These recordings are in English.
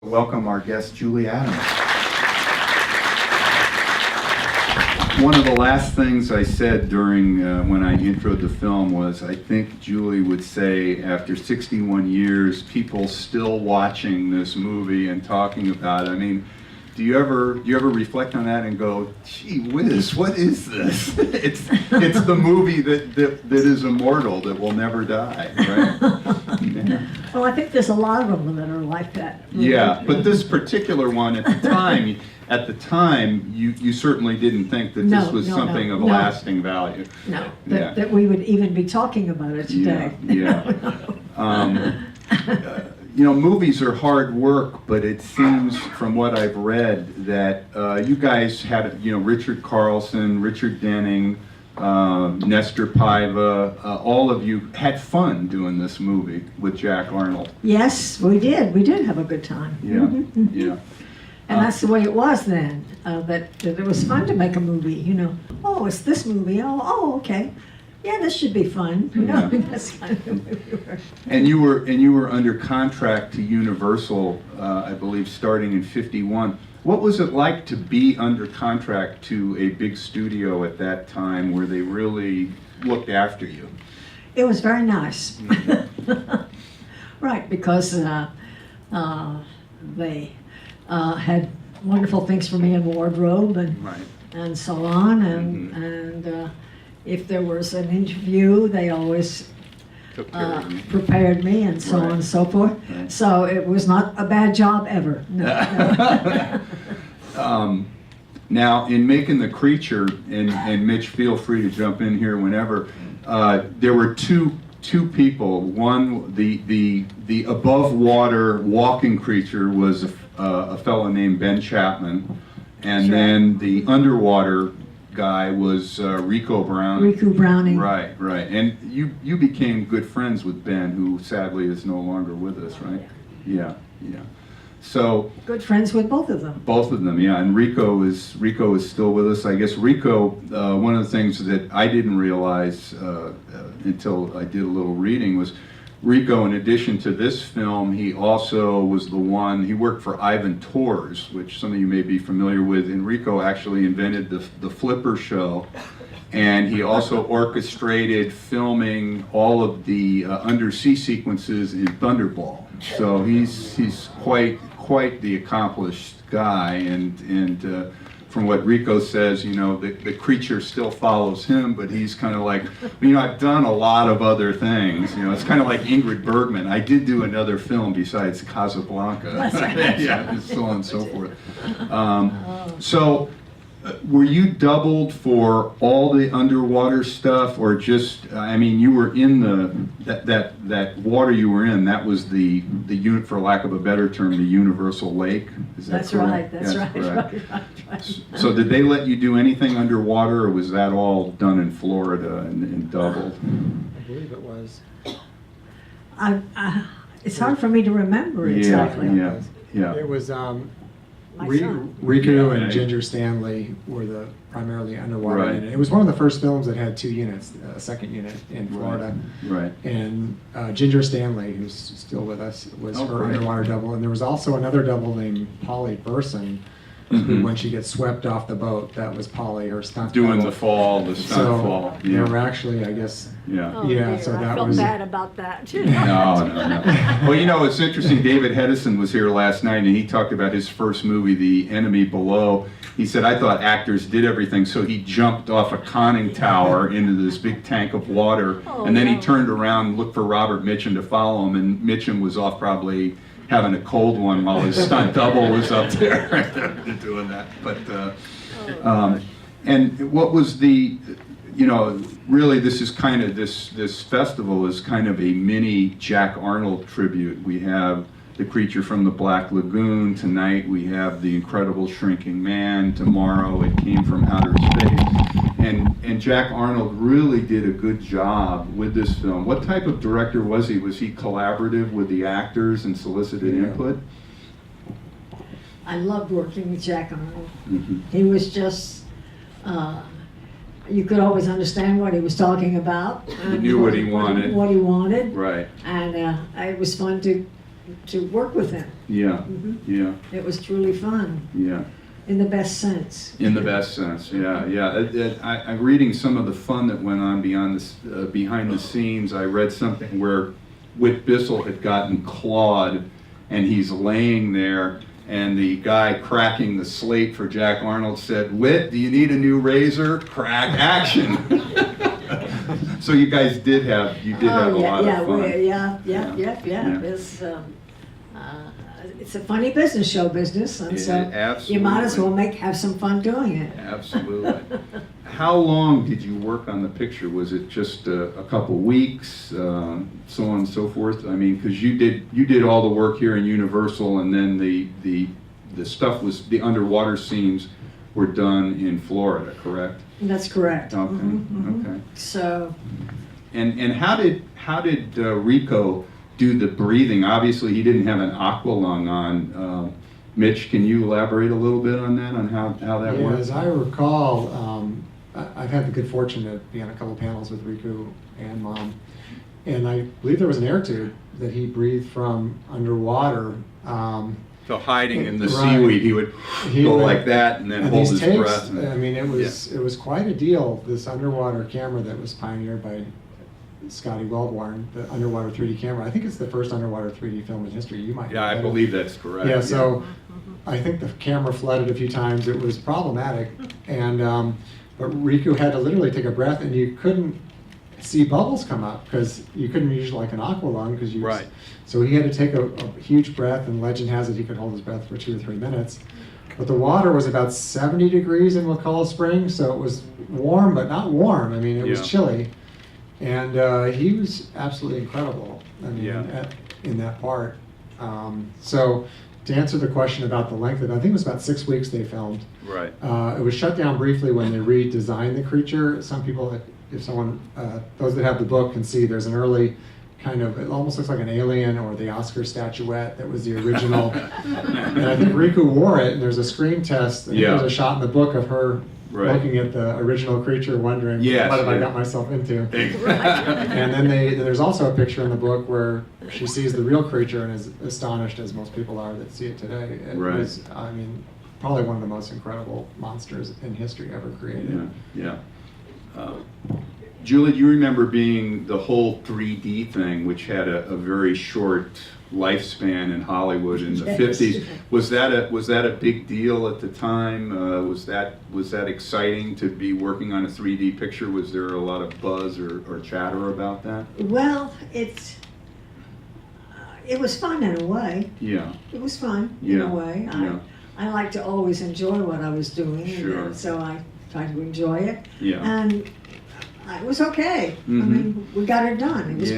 Welcome our guest, Julie Adams. One of the last things I said during when I introed the film was, I think Julie would say, after 61 years, people still watching this movie and talking about it. I mean, do you ever reflect on that and go, gee whiz, what is this? it's the movie that is immortal, that will never die, right? Yeah. Well, I think there's a lot of them that are like that. Yeah, but this particular one, at the time, you certainly didn't think that this was something of lasting value. No, that we would even be talking about it today. Yeah. You know, movies are hard work, but it seems from what I've read that you guys had, Richard Carlson, Richard Denning, Nestor Paiva, all of you had fun doing this movie with Jack Arnold. Yes, we did. We did have a good time. Yeah, yeah. And that's the way it was then, that it was fun to make a movie, Oh, it's this movie. Oh, okay. Yeah, this should be fun. Yeah. That's kind of the way we were. And you were under contract to Universal, I believe, starting in '51. What was it like to be under contract to a big studio at that time, where they really looked after you? It was very nice. Right, because they had wonderful things for me in wardrobe and so on, and if there was an interview, they always prepared me and so on and so forth. Right. So it was not a bad job ever. No. Now, in making The Creature, and Mitch, feel free to jump in here whenever, there were two people. One, the above water walking creature was a fellow named Ben Chapman, and then the underwater guy was Rico Browning. Rico Browning. Right. And you became good friends with Ben, who sadly is no longer with us, right? Yeah. So good friends with both of them. Both of them, yeah. And Rico is still with us. I guess Rico, one of the things that I didn't realize until I did a little reading was Rico, in addition to this film, he also was he worked for Ivan Tors, which some of you may be familiar with, and Rico actually invented the Flipper show, and he also orchestrated filming all of the undersea sequences in Thunderball. So he's quite the accomplished guy, and from what Rico says, the creature still follows him, but he's kind of like, I've done a lot of other things. It's kind of like Ingrid Bergman. I did do another film besides Casablanca. That's right. Yeah, and so on and so forth. So, were you doubled for all the underwater stuff, or just? You were in that water you were in. That was the unit, for lack of a better term, the Universal Lake. Is that That's correct? right. That's right. Right. So did they let you do anything underwater, or was that all done in Florida and doubled? I believe it was. It's hard for me to remember exactly. Yeah. It was My son. Rico and Ginger Stanley were the primarily underwater unit. It was one of the first films that had two units, a second unit in Florida. Right. And Ginger Stanley, who's still with us, was her underwater double. And there was also another double named Polly Burson, who, when she gets swept off the boat, that was Polly, her stunt Doing double. the fall, stunt fall. They were actually, I guess. Yeah. Oh, Yeah. dear, So that I felt was. bad about that too. No. Well, it's interesting. David Hedison was here last night, and he talked about his first movie, The Enemy Below. He said, I thought actors did everything, so he jumped off a conning tower into this big tank of water, and then he turned around, looked for Robert Mitchum to follow him, and Mitchum was off probably having a cold one while his stunt double was up there doing that. But and what was the, really this is kind of, this festival is kind of a mini Jack Arnold tribute. We have The Creature from the Black Lagoon. Tonight we have The Incredible Shrinking Man. Tomorrow It Came from Outer Space. And Jack Arnold really did a good job with this film. What type of director was he? Was he collaborative with the actors and solicited input? I loved working with Jack Arnold. Mm-hmm. He was just, you could always understand what he was talking about. He knew what he wanted. What he wanted. Right. And it was fun to to work with him. Yeah, yeah, It was truly fun, yeah. in the best sense. In the best sense, yeah, yeah. I'm reading some of the fun that went on behind the scenes. I read something where Whit Bissell had gotten clawed, and he's laying there, and the guy cracking the slate for Jack Arnold said, "Whit, do you need a new razor? Crack, action." So you guys did have a lot of fun. Yeah. It's a funny business, show business, and so you might as well have some fun doing it. Absolutely. How long did you work on the picture? Was it just a couple weeks, so on and so forth? I mean, because you did all the work here in Universal, and then the stuff was, the underwater scenes were done in Florida, correct? That's correct. Okay. Okay. So. And how did Rico do the breathing? Obviously, he didn't have an aqua lung on. Mitch, can you elaborate a little bit on that, on how that Yeah, works? as I recall, I've had the good fortune to be on a couple panels with Rico and Mom, and I believe there was an air tube that he breathed from underwater. So hiding in the Right. seaweed, he would go like that and then hold these his takes, breath. I mean, it was quite a deal. This underwater camera that was pioneered by Scotty Wellborn, the underwater 3D camera. I think it's the first underwater 3D film in history. You might. Yeah, I believe that's correct. Yeah, so I think the camera flooded a few times. It was problematic, and but Riku had to literally take a breath, and you couldn't see bubbles come up because you couldn't use like an aqua lung because you. Right. So he had to take a huge breath, and legend has it he could hold his breath for 2 or 3 minutes. But the water was about 70 degrees in Wakulla Springs, so it was warm, but not warm. I mean, it was chilly. And he was absolutely incredible. I mean, in that part. So to answer the question about the length of it, I think it was about 6 weeks they filmed. Right. It was shut down briefly when they redesigned the creature. Some people, if someone, those that have the book can see, there's an early kind of, it almost looks like an alien or the Oscar statuette that was the original. And I think Riku wore it, and there's a screen test. And there's a shot in the book of her looking at the original creature, wondering, what have I got myself into? And then there's also a picture in the book where she sees the real creature and is astonished, as most people are that see it today. It was, I mean, probably one of the most incredible monsters in history ever created. Yeah. Julie, do you remember being the whole 3D thing, which had a very short lifespan in Hollywood in the 50s? Was that a big deal at the time? Was that exciting to be working on a 3D picture? Was there a lot of buzz or chatter about that? Well, it was fun in a way. Yeah. It was fun in a way. I like to always enjoy what I was doing, and so I tried to enjoy it. Yeah. And it was okay. I mean, we got it done. It was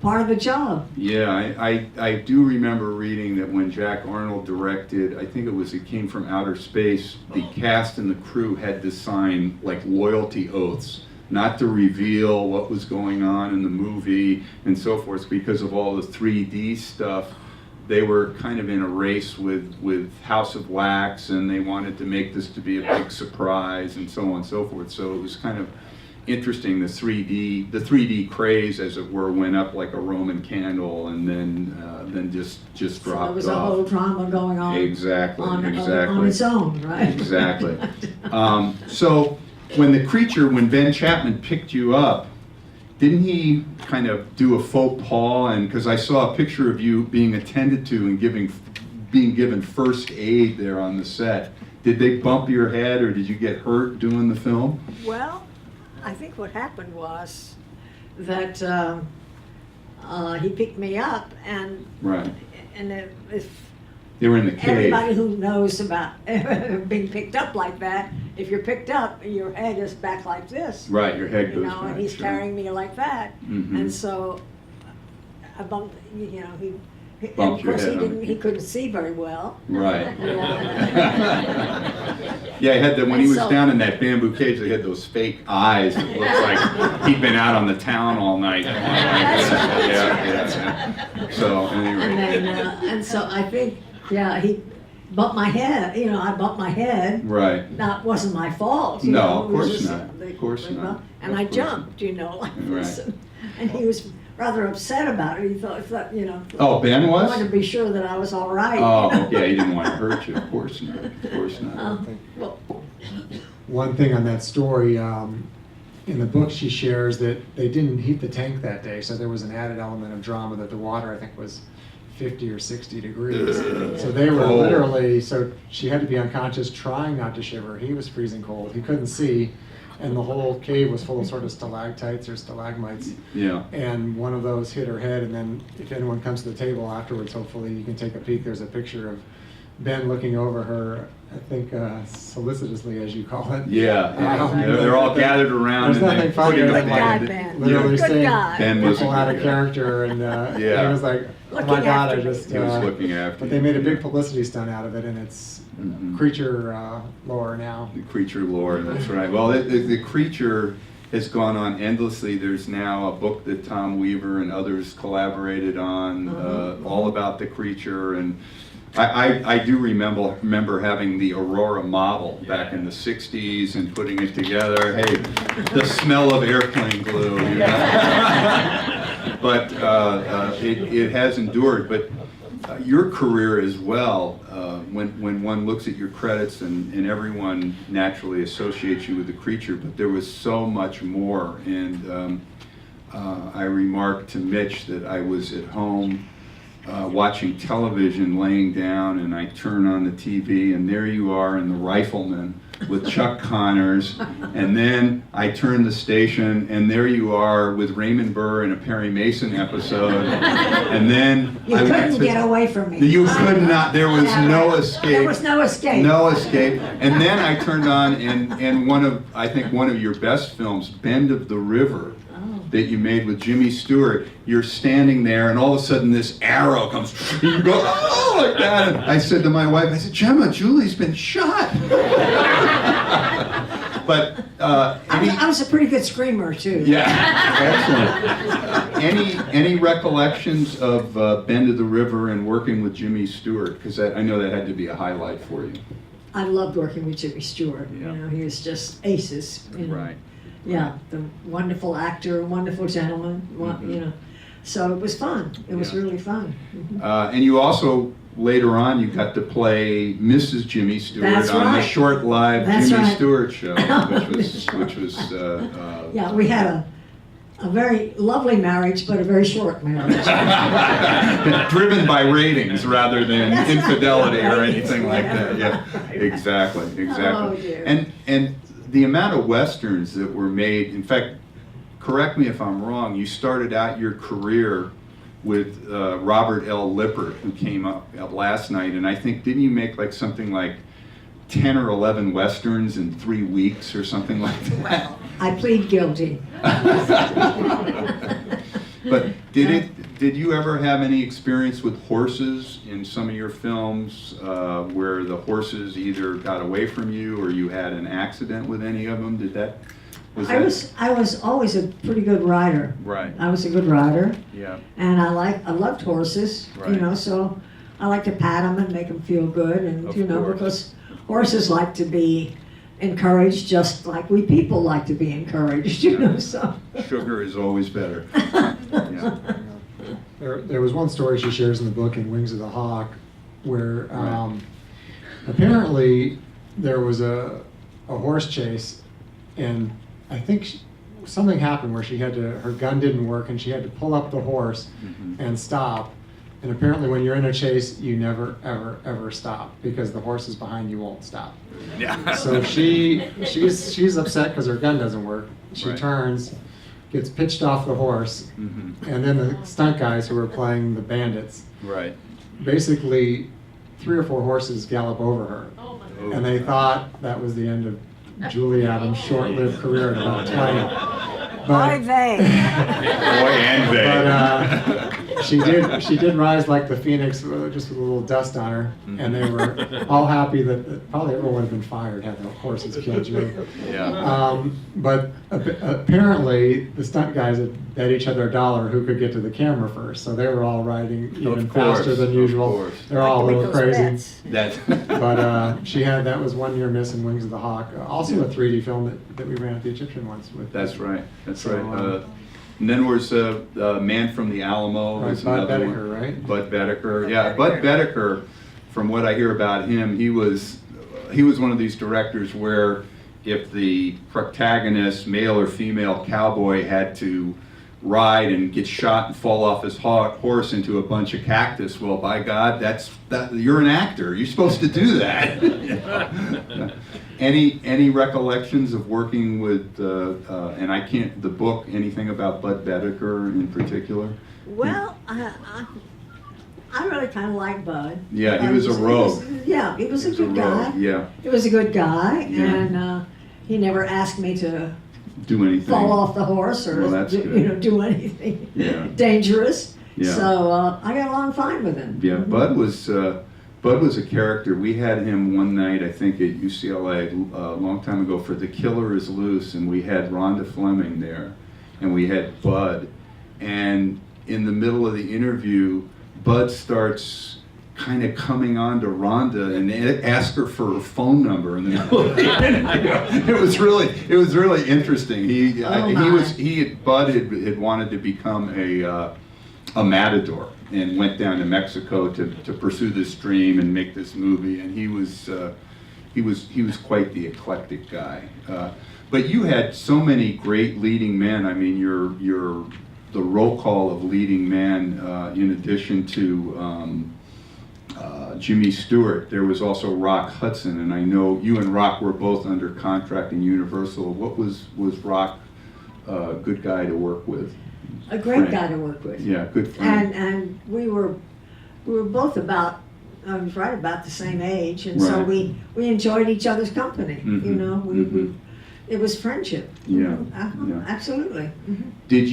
part of the job. Yeah, I do remember reading that when Jack Arnold directed, I think it came from Outer Space, the cast and the crew had to sign like loyalty oaths not to reveal what was going on in the movie and so forth because of all the 3D stuff. They were kind of in a race with House of Wax, and they wanted to make this to be a big surprise and so on and so forth. So it was kind of interesting, the 3D craze, as it were, went up like a Roman candle, and then just dropped off. There was a whole drama going on. Exactly. On its own, right? Exactly. So when Ben Chapman picked you up, didn't he kind of do a faux pas? And because I saw a picture of you being attended to and being given first aid there on the set. Did they bump your head, or did you get hurt doing the film? Well, I think what happened was that he picked me up, and if they were in the cave. Everybody who knows about being picked up like that, if you're picked up, your head is back like this. Right, your head goes back. And he's carrying me like that, and so I bumped. He. And of course, he couldn't see very well. Right. Yeah, he had when he was down in that bamboo cage, they had those fake eyes that looked like he'd been out on the town all night. Yeah. So anyway. And so I think, he bumped my head. I bumped my head. Right. That wasn't my fault. No, of course not. Of course not. And I jumped, like this. And he was rather upset about it. He thought, you know. Oh, Ben was? Wanted to be sure that I was all right. Oh, you know? yeah, he didn't want to hurt you. Of course not. Of course not. Well, One thing on that story, in the book she shares that they didn't heat the tank that day, so there was an added element of drama that the water, I think, was 50 or 60 degrees. So they were literally, so she had to be unconscious, trying not to shiver. He was freezing cold. He couldn't see, and the whole cave was full of sort of stalactites or stalagmites. Yeah. And one of those hit her head, and then if anyone comes to the table afterwards, hopefully you can take a peek. There's a picture of Ben looking over her, I think solicitously, as you call it. Yeah, they're all gathered around. There's nothing funnier than like Ben. literally Good saying guy. Ben was people a out good of guy. character, and Yeah. he was like, oh Looking my God, after I me. just. He was looking after But you. they made a big publicity stunt out of it, and it's Mhm. creature lore now. The creature lore, that's right. Well, the creature has gone on endlessly. There's now a book that Tom Weaver and others collaborated on, all about the creature. And I do remember having the Aurora model back in the 60s and putting it together. Hey, the smell of airplane glue. You know? But it has endured. But your career as well, when one looks at your credits, and everyone naturally associates you with the creature, but there was so much more. And I remarked to Mitch that I was at home watching television, laying down, and I turn on the TV, and there you are in The Rifleman with Chuck Connors, and then I turn the station, and there you are with Raymond Burr in a Perry Mason episode, and then you I went couldn't to, get away from me. You could not. There was no escape. There was no escape. No escape. And then I turned on, and I think one of your best films, Bend of the River, that you made with Jimmy Stewart. You're standing there, and all of a sudden this arrow comes. You go, oh, like that. And I said to my wife, I said, Gemma, Julie's been shot. But I was a pretty good screamer too. yeah, excellent. Any recollections of Bend of the River and working with Jimmy Stewart? Because I know that had to be a highlight for you. I loved working with Jimmy Stewart. Yeah. You know, he was just aces. You know. Right. Yeah, the wonderful actor, wonderful gentleman. You know, so it was fun. It was Yeah. really fun. Mhm. And you also, later on, you got to play Mrs. Jimmy Stewart That's on the right. short-lived That's Jimmy right. Stewart show, which was Yeah, we had a very lovely marriage, but a very short marriage. driven by ratings rather than That's right. infidelity Yeah, or ratings, anything like that. Yeah, whatever. exactly. Oh, dear. And the amount of westerns that were made. In fact, correct me if I'm wrong. You started out your career with Robert L. Lippert, who came up last night, and I think didn't you make like something like 10 or 11 westerns in 3 weeks or something like that? I plead guilty. But did you ever have any experience with horses in some of your films where the horses either got away from you or you had an accident with any of them? I was always a pretty good rider. Right. I was a good rider, Yeah. and I loved horses. Right. You know, so I like to pat them and make them feel good, and Of you know, course. because horses like to be encouraged, just like we people like to be encouraged. You know, so. Sugar is always better. Yeah. There was one story she shares in the book in Wings of the Hawk where Right. apparently there was a horse chase, and I think something happened where her gun didn't work, and she had to pull up the horse Mhm. and stop. And apparently when you're in a chase, you never, ever, ever stop because the horses behind you won't stop. Yeah. So she's upset because her gun doesn't work. She Right. turns, gets pitched off the horse, Mhm. and then the stunt guys who were playing the bandits, Right. basically 3 or 4 horses gallop over her. Oh. And they thought that was the end of Julie Adams' short-lived career at about 20. But, they. Boy and babe. but she did rise like the phoenix, just with a little dust on her, and they were all happy that probably everyone would have been fired had the horses killed Julie. Yeah. But apparently the stunt guys had bet each other $1 who could get to the camera first, so they were all riding even course, faster than of usual. course. They're all a little crazy. That. But that was one year miss in Wings of the Hawk. Also a 3D film that we ran at the Egyptian once with. That's right. That's So, right. And then was Man from the Alamo. Right, Was Bud another Bedecker, one. right? Bud Bedecker. Yeah, Bud Bedecker, from what I hear about him, he was one of these directors where if the protagonist, male or female cowboy, had to ride and get shot and fall off his horse into a bunch of cactus, well, by God, you're an actor. You're supposed to do that. Any recollections of working with and I can't the book anything about Bud Bedecker in particular? Well, I really kind of like Bud. Yeah, he was a rogue. He was a good guy. Yeah, He was a good guy, Yeah. and he never asked me to do anything. fall off the horse or Well, that's good. do anything Yeah. dangerous. Yeah. So I got along fine with him. Yeah, Bud was a character. We had him one night, I think, at UCLA a long time ago for The Killer Is Loose, and we had Rhonda Fleming there, and we had Bud, and in the middle of the interview, Bud starts kind of coming on to Rhonda and ask her for her phone number in the middle of the interview. It was really interesting. Bud had wanted to become a matador and went down to Mexico to pursue this dream and make this movie, and he was quite the eclectic guy. But you had so many great leading men. I mean, you're the roll call of leading men. In addition to Jimmy Stewart, there was also Rock Hudson, and I know you and Rock were both under contract in Universal. What was Rock a good guy to work with? A great guy to work with. Yeah, good friend. And we were both right about the same age, and so Right. we enjoyed each other's company. Mhm, You know, mhm. it was friendship. Yeah, yeah. Absolutely. Mhm. Did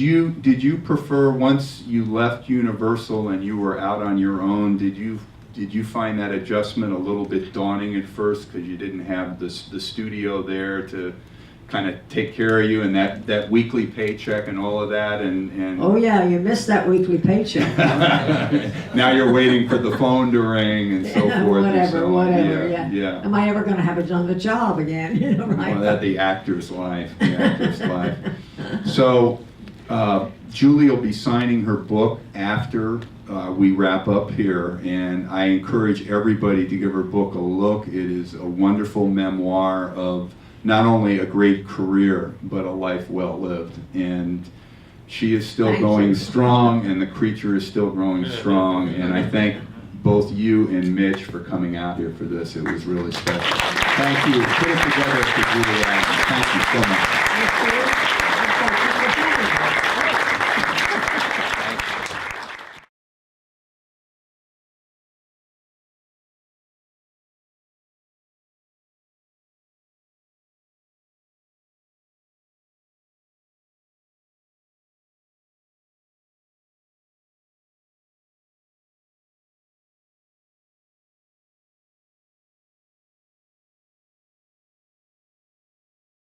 you prefer, once you left Universal and you were out on your own, did you find that adjustment a little bit daunting at first because you didn't have the studio there to kind of take care of you and that weekly paycheck and all of that and Oh yeah, you missed that weekly paycheck. now you're waiting for the phone to ring and so forth and so on. whatever. Yeah, Yeah. Am I ever going to have another job again? You know, right? Well, that's the actor's life. So, Julie will be signing her book after we wrap up here, and I encourage everybody to give her book a look. It is a wonderful memoir of not only a great career, but a life well lived. And she is still Thank going you. strong, and the creature is still growing strong. And I thank both you and Mitch for coming out here for this. It was really special. Thank you. Put it together for Julie Adams. Thank you so much. Thank you.